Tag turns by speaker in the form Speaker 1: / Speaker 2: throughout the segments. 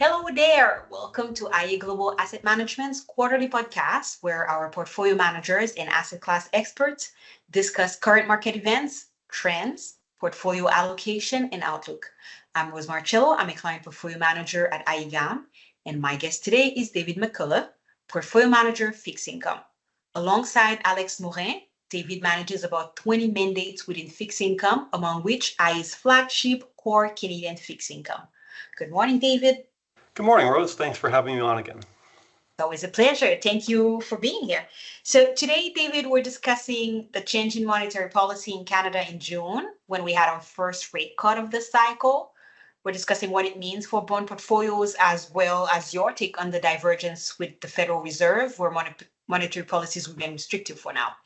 Speaker 1: Hello there. Welcome to IA Global Asset Management's quarterly podcast, where our portfolio managers and asset class experts discuss current market events, trends, portfolio allocation, and outlook. I'm Rose Marcello. I'm a client portfolio manager at IEGAM, and my guest today is David McCulla, portfolio manager fixed income. Alongside Alex Morin, David manages about 20 mandates within fixed income, among which IA's flagship core Canadian fixed income. Good morning, David.
Speaker 2: Good morning, Rose. Thanks for having me on again.
Speaker 1: It's always a pleasure. Thank you for being here. So today, David, we're discussing the change in monetary policy in Canada in June when we had our first rate cut of the cycle. We're discussing what it means for bond portfolios as well as your take on the divergence with the Federal Reserve, where monetary policies remain restrictive for now.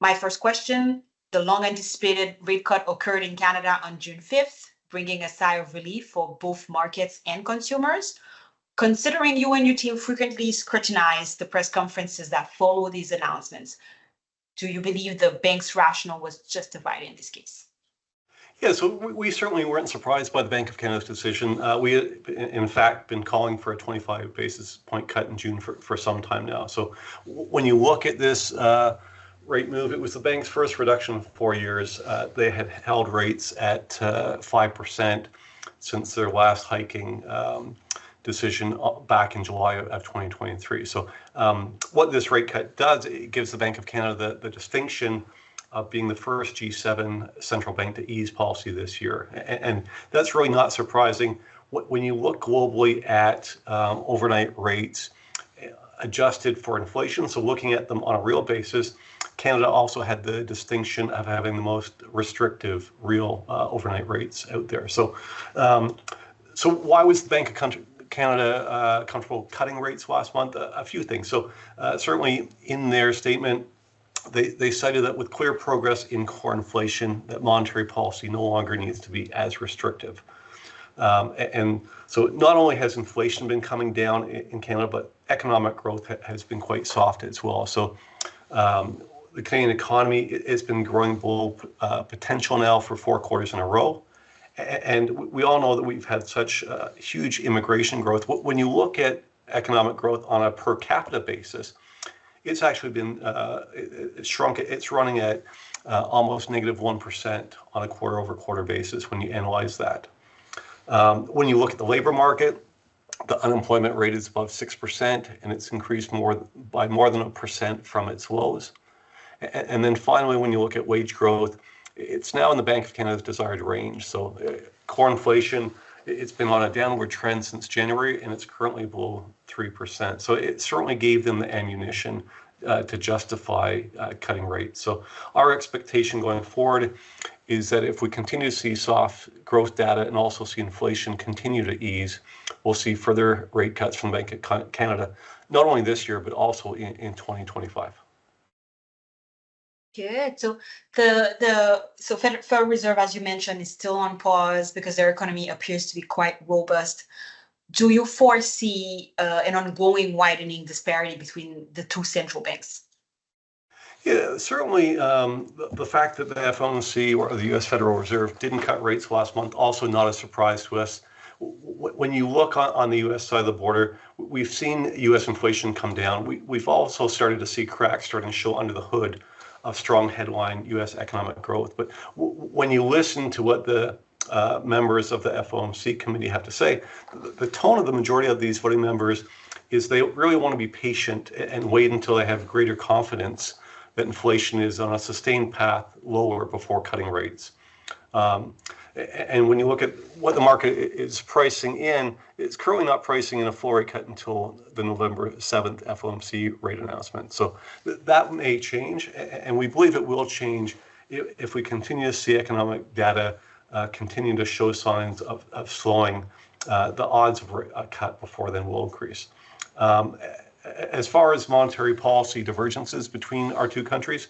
Speaker 1: My first question, the long anticipated rate cut occurred in Canada on June 5th, bringing a sigh of relief for both markets and consumers. Considering you and your team frequently scrutinize the press conferences that follow these announcements, do you believe the bank's rationale was justified in this case?
Speaker 2: Yeah, so we certainly weren't surprised by the Bank of Canada's decision. We had, in fact, been calling for a 25 basis point cut in June for some time now. So when you look at this rate move, it was the bank's first reduction in 4 years. They had held rates at 5% since their last hiking decision back in July of 2023. So what this rate cut does, it gives the Bank of Canada the distinction of being the first G7 central bank to ease policy this year. And that's really not surprising. When you look globally at overnight rates adjusted for inflation, so looking at them on a real basis, Canada also had the distinction of having the most restrictive real overnight rates out there. So why was the Bank of Canada comfortable cutting rates last month? A few things. So certainly in their statement, they cited that with clear progress in core inflation, that monetary policy no longer needs to be as restrictive. And so not only has inflation been coming down in Canada, but economic growth has been quite soft as well. So the Canadian economy has been growing below potential now for 4 quarters in a row. And we all know that we've had such huge immigration growth. When you look at economic growth on a per capita basis, it's actually been shrunk. It's running at almost negative 1% on a quarter over quarter basis when you analyze that. When you look at the labor market, the unemployment rate is above 6%, and it's increased by more than 1% from its lows. And then finally, when you look at wage growth, it's now in the Bank of Canada's desired range. So core inflation, it's been on a downward trend since January, and it's currently below 3%. So it certainly gave them the ammunition to justify cutting rates. So our expectation going forward is that if we continue to see soft growth data and also see inflation continue to ease, we'll see further rate cuts from the Bank of Canada, not only this year, but also in 2025.
Speaker 1: Good. So the Federal Reserve, as you mentioned, is still on pause because their economy appears to be quite robust. Do you foresee an ongoing widening disparity between the two central banks?
Speaker 2: Yeah, certainly the fact that the FOMC or the U.S. Federal Reserve didn't cut rates last month, also not a surprise to us. When you look on the U.S. side of the border, we've seen U.S. inflation come down. We've also started to see cracks starting to show under the hood of strong headline U.S. economic growth. But when you listen to what the members of the FOMC committee have to say, the tone of the majority of these voting members is they really want to be patient and wait until they have greater confidence that inflation is on a sustained path lower before cutting rates. And when you look at what the market is pricing in, it's currently not pricing in a full rate cut until the November 7th FOMC rate announcement. So that may change, and we believe it will change if we continue to see economic data continue to show signs of slowing. The odds of a cut before then will increase. As far as monetary policy divergences between our two countries,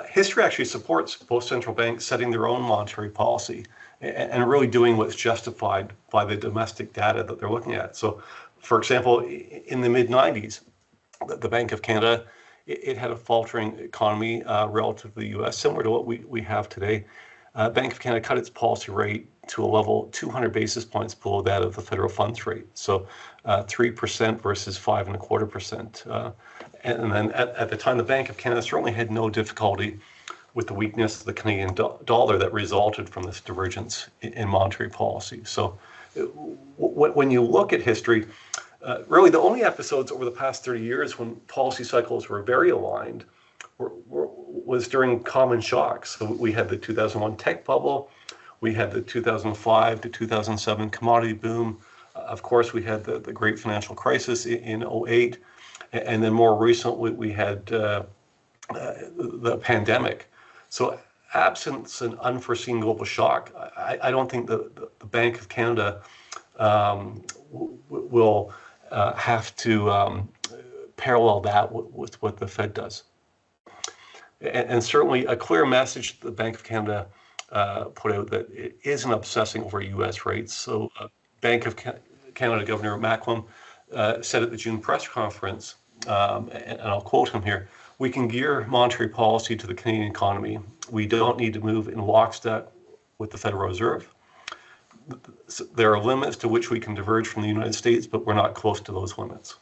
Speaker 2: history actually supports both central banks setting their own monetary policy and really doing what's justified by the domestic data that they're looking at. So, for example, in the mid-90s, the Bank of Canada, it had a faltering economy relative to the U.S., similar to what we have today. Bank of Canada cut its policy rate to a level 200 basis points below that of the federal funds rate. So 3% versus 5.25%. And then at the time, the Bank of Canada certainly had no difficulty with the weakness of the Canadian dollar that resulted from this divergence in monetary policy. So when you look at history, really the only episodes over the past 30 years when policy cycles were very aligned was during common shocks. So we had the 2001 tech bubble, we had the 2005 to 2007 commodity boom. Of course, we had the great financial crisis in 08. And then more recently, we had the pandemic. So absence an unforeseen global shock, I don't think the Bank of Canada will have to parallel that with what the Fed does. And certainly a clear message the Bank of Canada put out that it isn't obsessing over U.S. rates. So Bank of Canada Governor Macklem said at the June press conference, and I'll quote him here, "We can gear monetary policy to the Canadian economy. We don't need to move in lockstep with the Federal Reserve. There are limits to which we can diverge from the United States, but we're not close to those limits."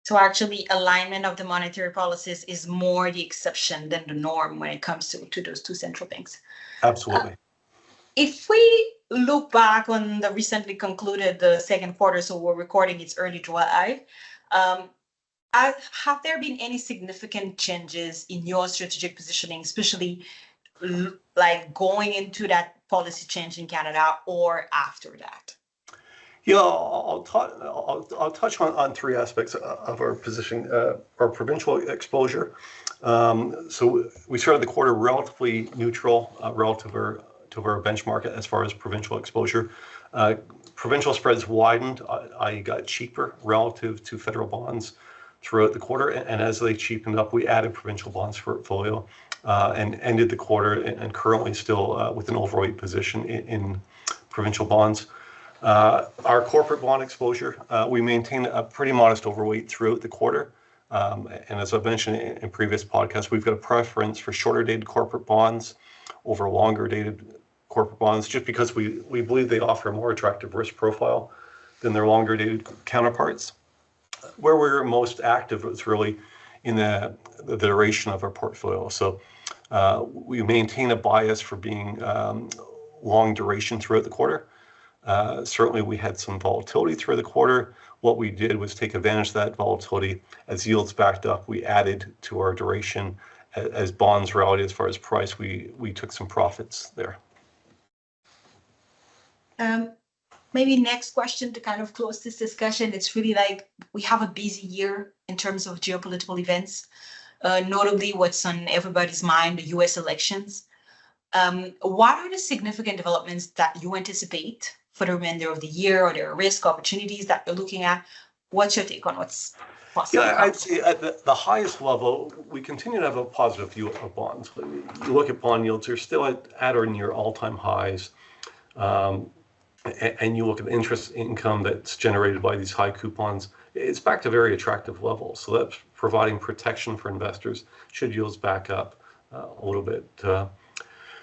Speaker 1: So actually, alignment of the monetary policies is more the exception than the norm when it comes to those two central banks.
Speaker 2: Absolutely.
Speaker 1: If we look back on the recently concluded the second quarter, so we're recording it's early July, have there been any significant changes in your strategic positioning, especially like going into that policy change in Canada or after that?
Speaker 2: Yeah, I'll touch on three aspects of our position, our provincial exposure. So we started the quarter relatively neutral relative to our benchmark as far as provincial exposure. Provincial spreads widened, i.e. got cheaper relative to federal bonds throughout the quarter. And as they cheapened up, we added provincial bonds portfolio and ended the quarter and currently still with an overweight position in provincial bonds. Our corporate bond exposure, we maintain a pretty modest overweight throughout the quarter. And as I've mentioned in previous podcasts, we've got a preference for shorter dated corporate bonds over longer dated corporate bonds, just because we believe they offer a more attractive risk profile than their longer dated counterparts. Where we're most active is really in the duration of our portfolio. So we maintain a bias for being long duration throughout the quarter. Certainly we had some volatility through the quarter. What we did was take advantage of that volatility. As yields backed up, we added to our duration. As bonds rallied as far as price, we took some profits there.
Speaker 1: Maybe next question to kind of close this discussion. It's really like we have a busy year in terms of geopolitical events, notably what's on everybody's mind, the US elections. What are the significant developments that you anticipate for the remainder of the year, or there are risk opportunities that you're looking at? What's your take on what's possible?
Speaker 2: Yeah, I'd say at the highest level, we continue to have a positive view of bonds. You look at bond yields, they're still at or near all-time highs. And you look at the interest income that's generated by these high coupons, it's back to very attractive levels. So that's providing protection for investors should yields back up a little bit.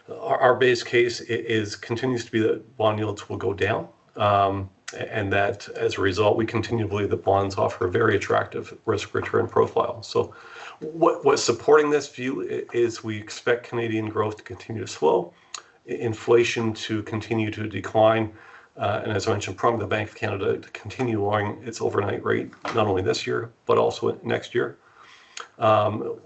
Speaker 2: Our base case continues to be that bond yields will go down, and that as a result, we continue to believe that bonds offer a very attractive risk-return profile. So what's supporting this view is we expect Canadian growth to continue to slow, inflation to continue to decline, and as I mentioned, probably the Bank of Canada to continue lowering its overnight rate, not only this year, but also next year.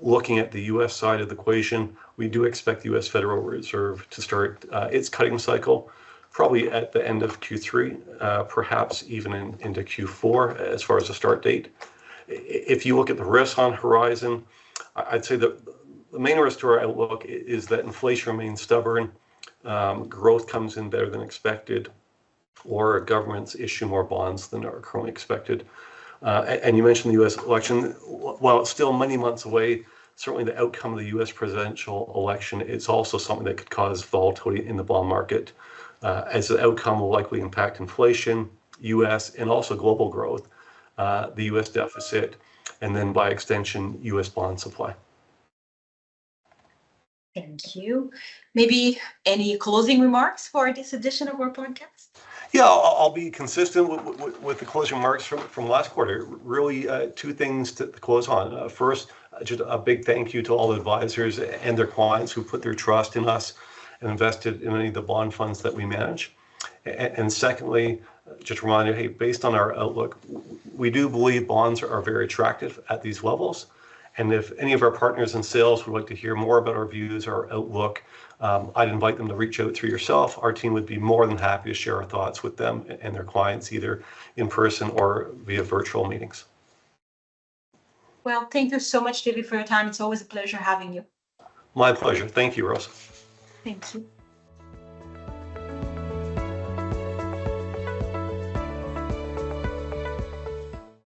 Speaker 2: Looking at the U.S. side of the equation, we do expect the U.S. Federal Reserve to start its cutting cycle probably at the end of Q3, perhaps even into Q4 as far as a start date. If you look at the risks on horizon, I'd say that the main risk to our outlook is that inflation remains stubborn, growth comes in better than expected, or governments issue more bonds than are currently expected. And you mentioned the U.S. election. While it's still many months away, certainly the outcome of the U.S. presidential election is also something that could cause volatility in the bond market, as the outcome will likely impact inflation, U.S. and also global growth, the U.S. deficit, and then by extension, U.S. bond supply.
Speaker 1: Thank you. Maybe any closing remarks for this edition of our podcast?
Speaker 2: Yeah, I'll be consistent with the closing remarks from last quarter. Really, two things to close on. First, just a big thank you to all the advisors and their clients who put their trust in us and invested in any of the bond funds that we manage. And secondly, just a reminder, hey, based on our outlook, we do believe bonds are very attractive at these levels. And if any of our partners in sales would like to hear more about our views, our outlook, I'd invite them to reach out through yourself. Our team would be more than happy to share our thoughts with them and their clients, either in person or via virtual meetings.
Speaker 1: Well, thank you so much, David, for your time. It's always a pleasure having you.
Speaker 2: My pleasure. Thank you, Rose.
Speaker 1: Thank you.